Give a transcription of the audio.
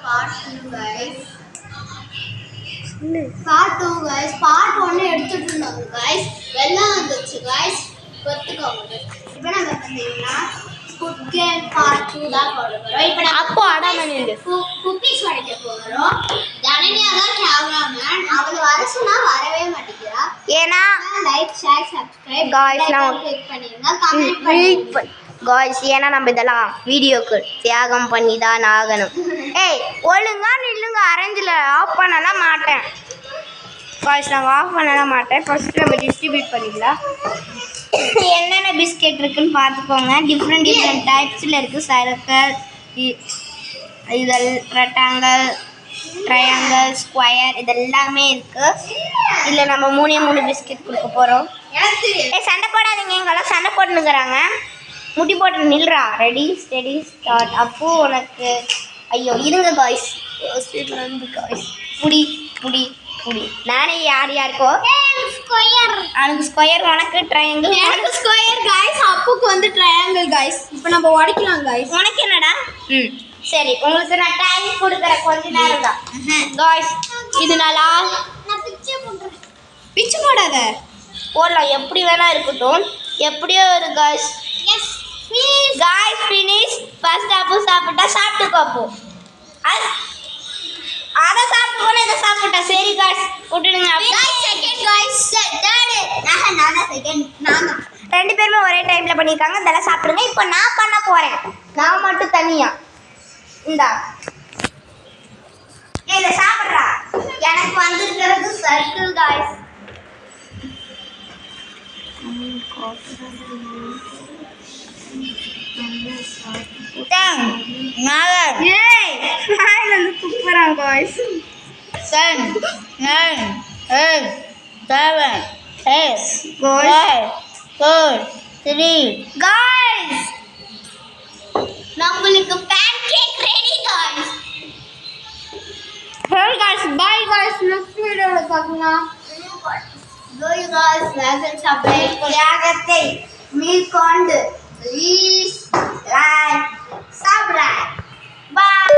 part 2 guys. Part 2 guys. Part 1 எடுத்துட்டு இருந்தாங்க guys. வெள்ளம் வந்துச்சு guys. கொத்துக்கோங்க. இப்போ நம்ம பார்த்தீங்கன்னா Squid Game part 2 தான் போட போறோம். இப்போ நம்ம அப்போ அடமணிங்க குக்கீஸ் வடிக்க போறோம். ஜனனியா தான் கேமராமேன். அவளை வர சொன்னா வரவே மாட்டேங்கிறா. ஏனா லைக் ஷேர் சப்ஸ்கிரைப் guys நான் கிளிக் பண்ணிருங்க கமெண்ட் பண்ணுங்க. गाइस ஏனா நம்ம இதெல்லாம் வீடியோக்கு தியாகம் பண்ணி தான் ஆகணும். ஏய் ஒழுங்கா நில்லுங்க அரேஞ்சில ஆஃப் பண்ணலாம் மாட்டேன். गाइस நான் ஆஃப் பண்ணலாம் மாட்டேன். ஃபர்ஸ்ட் நம்ம டிஸ்ட்ரிபியூட் பண்ணிடலாம். என்னென்ன பிஸ்கட் இருக்குன்னு பார்த்துக்கோங்க. டிஃப்ரெண்ட் டைப்ஸ்ல இருக்கு. சர்க்கிள் இதெல் ரெக்டாங்கிள் ட்ரையாங்கிள் ஸ்கொயர் இதெல்லாமே இருக்கு. இல்ல நம்ம மூணு பிஸ்கட் கொடுக்க போறோம். ஏய் சண்டை போடாதீங்க எங்கெல்லாம் சண்டை போட்டுனுக்குறாங்க. முட்டி போட்டு நில்றா. Ready steady start. அப்போ உனக்கு ஐயோ இருங்க காய்ஸ் இருந்து காய்ஸ் புடி புடி புடி நானே யாருக்கோ ஸ்கொயர் எனக்கு ஸ்கொயர் உனக்கு ட்ரையாங்கிள் எனக்கு ஸ்கொயர் காய்ஸ் அப்புக்கு வந்து ட்ரையாங்கிள் காய்ஸ். இப்போ நம்ம உடைக்கலாம் காய்ஸ். உனக்கு என்னடா சரி உங்களுக்கு நான் டைம் கொடுக்குறேன் கொஞ்ச நேரம் தான் காய்ஸ். இது நான் பிச்சு போடாத போடலாம் எப்படி வேணா இருக்கட்டும் எப்படியோ ஒரு guys. Yes guys finish first apple சாப்பிட்டா சாப்பிட்டுக்கோ. அப்போ அத சாப்பிடுவோம் இத சாப்பிட்டா சரி guys விட்டுடுங்க. guys second guys third நானா செகண்ட் நானா ரெண்டு பேருமே ஒரே டைம்ல பண்ணிருக்காங்க. இதெல்லாம் சாப்பிடுங்க. இப்போ நான் பண்ண போறேன். நான் மட்டும் தனியா இந்தா இத சாப்பிடுறா. எனக்கு வந்திருக்கிறது சர்க்கிள் guys. Guys 7 9 8 7 6 5 4 3 guys நம்மளுக்கு pancake ready guys. Hey guys bye guys next video ல பார்க்கலாம். Bye guys like and subscribe யாகத்தை மீள்கொண்டு please like subscribe bye.